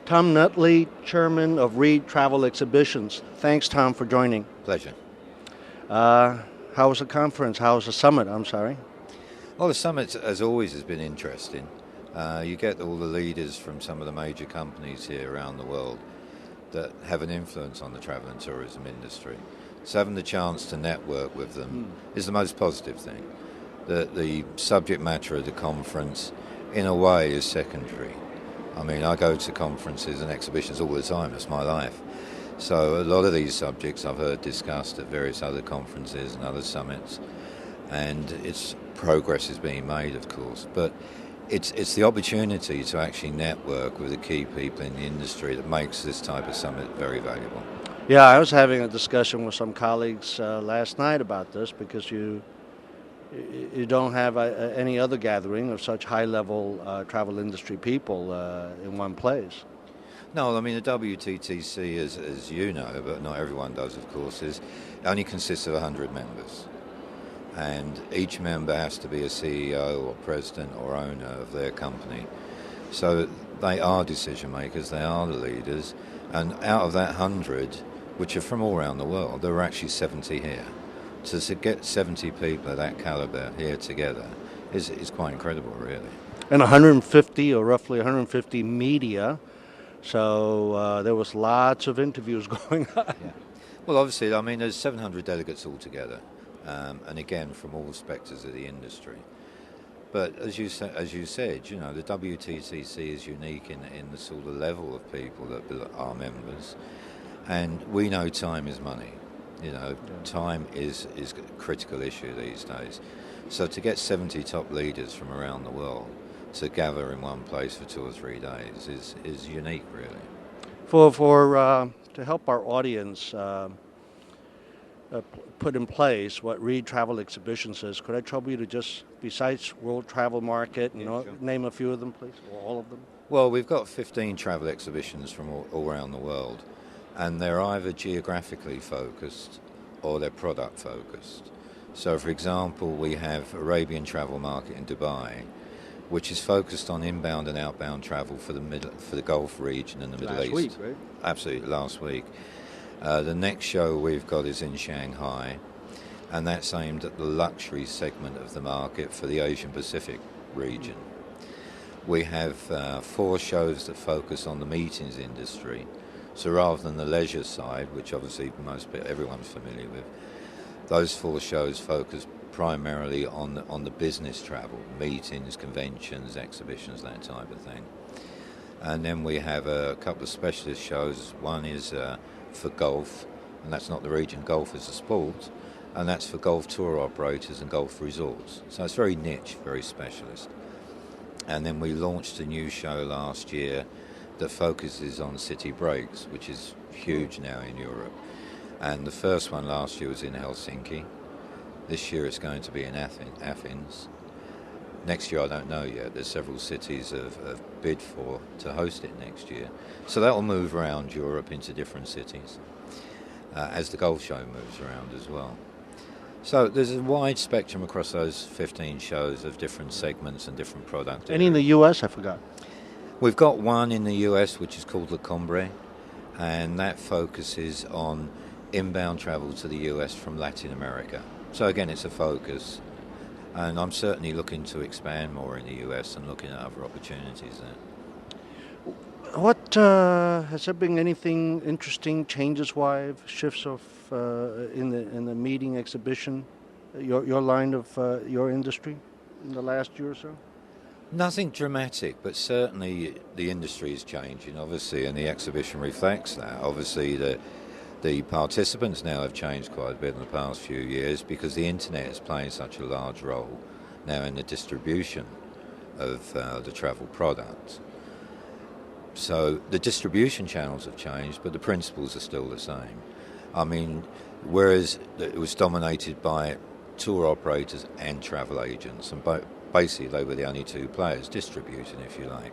Tom Nutley, Chairman of Reed Travel Exhibitions. Thanks, Tom, for joining. Pleasure. Uh, how was the conference? How was the summit? I'm sorry. Well, the summit, as always, has been interesting. You get all the leaders from some of the major companies here around the world that have an influence on the travel and tourism industry. So having the chance to network with them is the most positive thing. The subject matter of the conference, in a way, is secondary. I mean, I go to conferences and exhibitions all the time. It's my life. So a lot of these subjects I've heard discussed at various other conferences and other summits, and progress is being made, of course. But it's the opportunity to actually network with the key people in the industry that makes this type of summit very valuable. Yeah, I was having a discussion with some colleagues last night about this because you don't have any other gathering of such high-level travel industry people in one place. No, I mean, the WTTC, as you know, but not everyone does, of course, only consists of 100 members. And each member has to be a CEO or president or owner of their company. So they are decision makers, they are the leaders. And out of that 100, which are from all around the world, there are actually 70 here. So to get 70 people of that caliber here together is quite incredible, really. And 150 or roughly 150 media. So there was lots of interviews going on. Yeah. Well, obviously, I mean, there's 700 delegates altogether, and again from all sectors of the industry. But as you said, you know, the WTCC is unique in the sort of level of people that are members, and we know time is money. You know, time is a critical issue these days. So to get 70 top leaders from around the world to gather in one place for 2 or 3 days is unique, really. To help our audience put in place what Reed Travel Exhibitions is, could I trouble you to just, besides World Travel Market, sure, name a few of them, please, or all of them? Well, we've got 15 travel exhibitions from all around the world, and they're either geographically focused or they're product focused. So, for example, we have Arabian Travel Market in Dubai, which is focused on inbound and outbound travel for the Gulf region and the Middle East. Last week, right? Absolutely, last week. The next show we've got is in Shanghai, and that's aimed at the luxury segment of the market for the Asian Pacific region. We have 4 shows that focus on the meetings industry. So rather than the leisure side, which obviously everyone's familiar with, those 4 shows focus primarily on the business travel, meetings, conventions, exhibitions, that type of thing. And then we have a couple of specialist shows. One is for golf, and that's not the region. Golf is a sport, and that's for golf tour operators and golf resorts. So it's very niche, very specialist. And then we launched a new show last year that focuses on city breaks, which is huge now in Europe. And the first one last year was in Helsinki. This year it's going to be in Athens. Next year I don't know yet. There's several cities have bid to host it next year. So that will move around Europe into different cities as the golf show moves around as well. So there's a wide spectrum across those 15 shows of different segments and different products. Any in the U.S.? I forgot. We've got one in the US which is called La Combre, and that focuses on inbound travel to the US from Latin America. So again, it's a focus, and I'm certainly looking to expand more in the US and looking at other opportunities there. What has there been anything interesting, changes-wise, shifts of in the meeting exhibition, your line of your industry in the last year or so? Nothing dramatic, but certainly the industry is changing, obviously, and the exhibition reflects that. Obviously, the participants now have changed quite a bit in the past few years because the internet is playing such a large role now in the distribution of the travel product. So the distribution channels have changed, but the principles are still the same. I mean, whereas it was dominated by tour operators and travel agents, and basically they were the only 2 players distributing, if you like.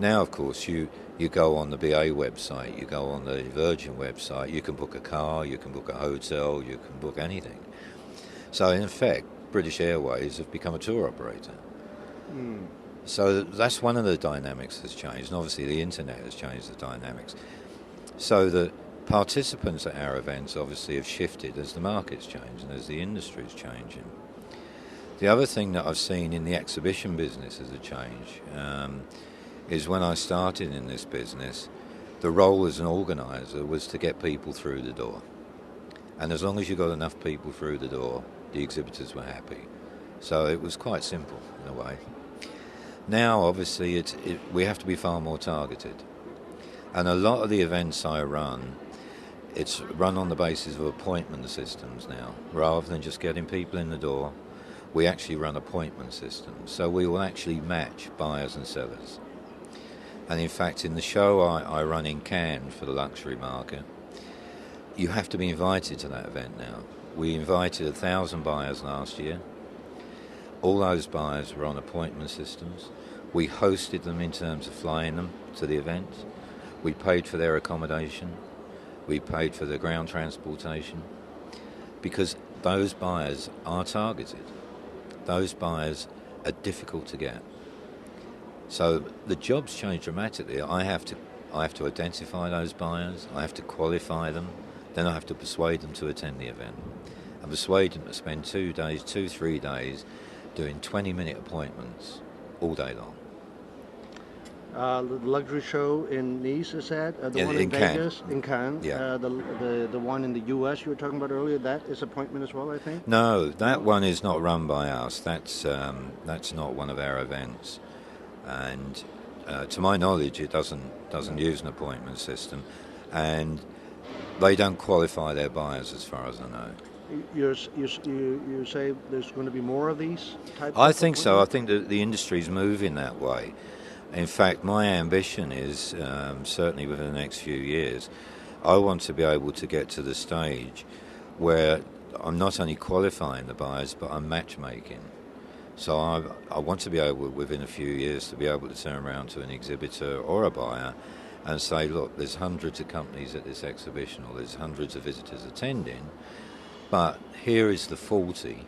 Now, of course, you go on the BA website, you go on the Virgin website, you can book a car, you can book a hotel, you can book anything. So in effect, British Airways have become a tour operator. So that's one of the dynamics that's changed, and obviously the internet has changed the dynamics. So the participants at our events obviously have shifted as the market's changed and as the industry's changing. The other thing that I've seen in the exhibition business as a change is when I started in this business, the role as an organiser was to get people through the door. And as long as you got enough people through the door, the exhibitors were happy. So it was quite simple in a way. Now, obviously, we have to be far more targeted. And a lot of the events I run, it's run on the basis of appointment systems now, rather than just getting people in the door. We actually run appointment systems, so we will actually match buyers and sellers. And in fact, in the show I run in Cannes for the luxury market, you have to be invited to that event now. We invited 1,000 buyers last year. All those buyers were on appointment systems. We hosted them in terms of flying them to the event. We paid for their accommodation. We paid for their ground transportation. Because those buyers are targeted. Those buyers are difficult to get. So the job's changed dramatically. I have to identify those buyers. I have to qualify them. Then I have to persuade them to attend the event. And persuade them to spend 3 days, doing 20-minute appointments all day long. The luxury show in Nice, is that? The one in Vegas? In Cannes. Yeah. The one in the U.S. you were talking about earlier, that is appointment as well, I think? No, that one is not run by us. That's not one of our events. And to my knowledge, it doesn't use an appointment system. And they don't qualify their buyers as far as I know. You say there's going to be more of these types? I think so. I think that the industry's moving that way. In fact, my ambition is, certainly within the next few years, I want to be able to get to the stage where I'm not only qualifying the buyers, but I'm matchmaking. So I want to be able, within a few years, to be able to turn around to an exhibitor or a buyer and say, look, there's hundreds of companies at this exhibition, or there's hundreds of visitors attending, but here is the 40,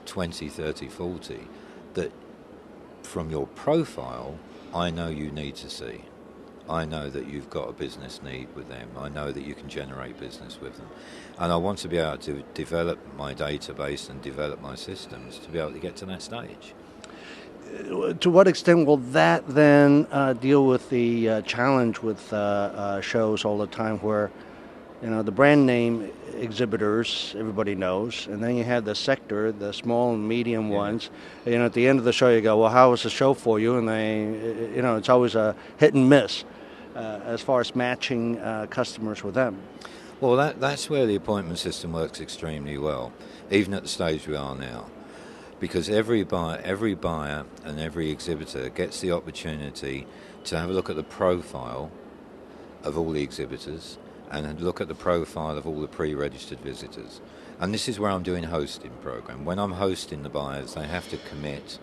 20, 30, 40, that from your profile, I know you need to see. I know that you've got a business need with them. I know that you can generate business with them. And I want to be able to develop my database and develop my systems to be able to get to that stage. To what extent will that then deal with the challenge with shows all the time where, the brand name exhibitors, everybody knows, and then you have the sector, the small and medium ones. At the end of the show you go, well, how was the show for you? And they, it's always a hit and miss as far as matching customers with them. Well, that's where the appointment system works extremely well, even at the stage we are now. Because every buyer and every exhibitor gets the opportunity to have a look at the profile of all the exhibitors and look at the profile of all the pre-registered visitors. And this is where I'm doing a hosting program. When I'm hosting the buyers, they have to commit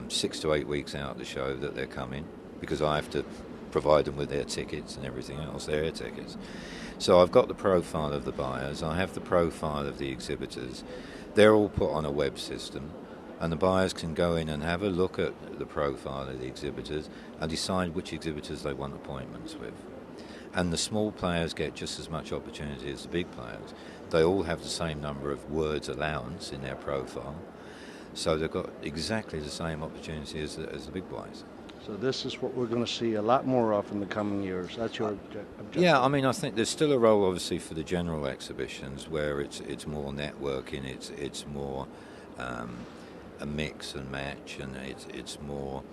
6 to 8 weeks out of the show that they're coming, because I have to provide them with their tickets and everything else, their air tickets. So I've got the profile of the buyers, I have the profile of the exhibitors. They're all put on a web system, and the buyers can go in and have a look at the profile of the exhibitors and decide which exhibitors they want appointments with. And the small players get just as much opportunity as the big players. They all have the same number of words allowance in their profile, so they've got exactly the same opportunity as the big boys. So this is what we're going to see a lot more of in the coming years. That's your objective? Yeah, I think there's still a role, obviously, for the general exhibitions where it's more networking, it's more a mix and match, and it's more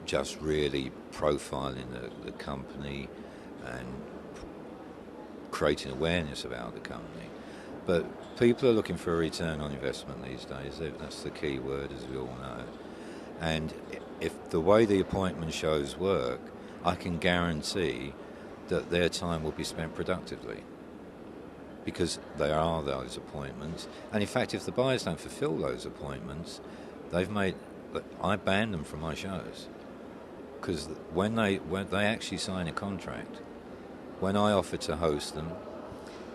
just really profiling the company and creating awareness about the company. But people are looking for a return on investment these days. That's the key word, as we all know. And if the way the appointment shows work, I can guarantee that their time will be spent productively, because they are those appointments. And in fact, if the buyers don't fulfill those appointments, I ban them from my shows, because when they actually sign a contract, when I offer to host them,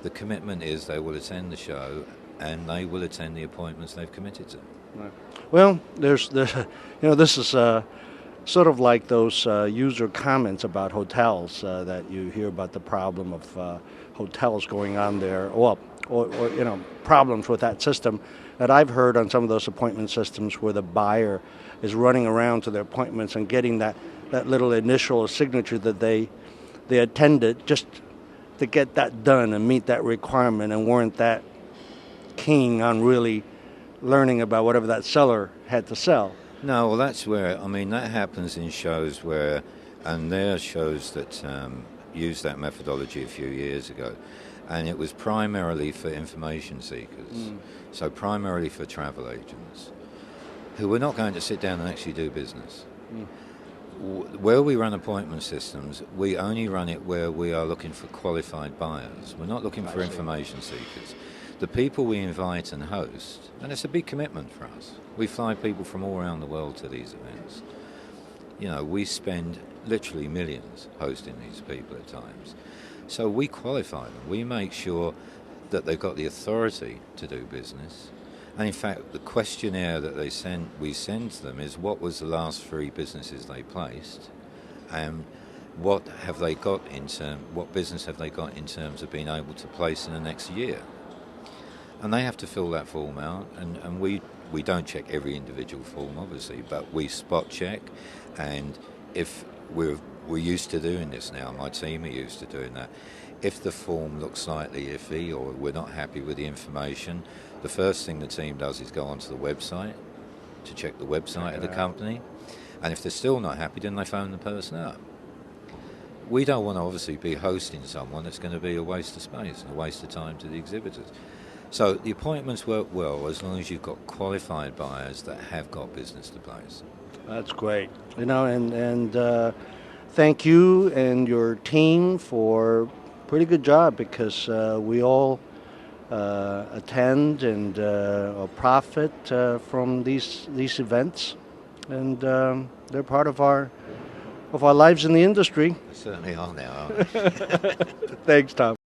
the commitment is they will attend the show and they will attend the appointments they've committed to. Right. Well, this is sort of like those user comments about hotels that you hear about the problem of hotels going on there, or problems with that system that I've heard on some of those appointment systems where the buyer is running around to their appointments and getting that little initial signature that they attended just to get that done and meet that requirement, and weren't that keen on really learning about whatever that seller had to sell. No, well, that's where, that happens in shows where, and there are shows that used that methodology a few years ago, and it was primarily for information seekers, so primarily for travel agents, who were not going to sit down and actually do business. Where we run appointment systems, we only run it where we are looking for qualified buyers. We're not looking for information seekers. The people we invite and host, and it's a big commitment for us. We fly people from all around the world to these events. We spend literally millions hosting these people at times. So we qualify them. We make sure that they've got the authority to do business. And in fact, the questionnaire that we send to them is, what was the last 3 businesses they placed, and what business have they got in terms of being able to place in the next year. And they have to fill that form out, and we don't check every individual form, obviously, but we spot check. And if we're used to doing this now, my team are used to doing that. If the form looks slightly iffy or we're not happy with the information, the first thing the team does is go onto the website to check the website of the company. And if they're still not happy, then they phone the person up. We don't want to obviously be hosting someone that's going to be a waste of space and a waste of time to the exhibitors. So the appointments work well as long as you've got qualified buyers that have got business to place. That's great. And thank you and your team for a pretty good job, because we all attend and profit from these events, and they're part of our lives in the industry. They certainly are now, aren't they? Thanks, Tom.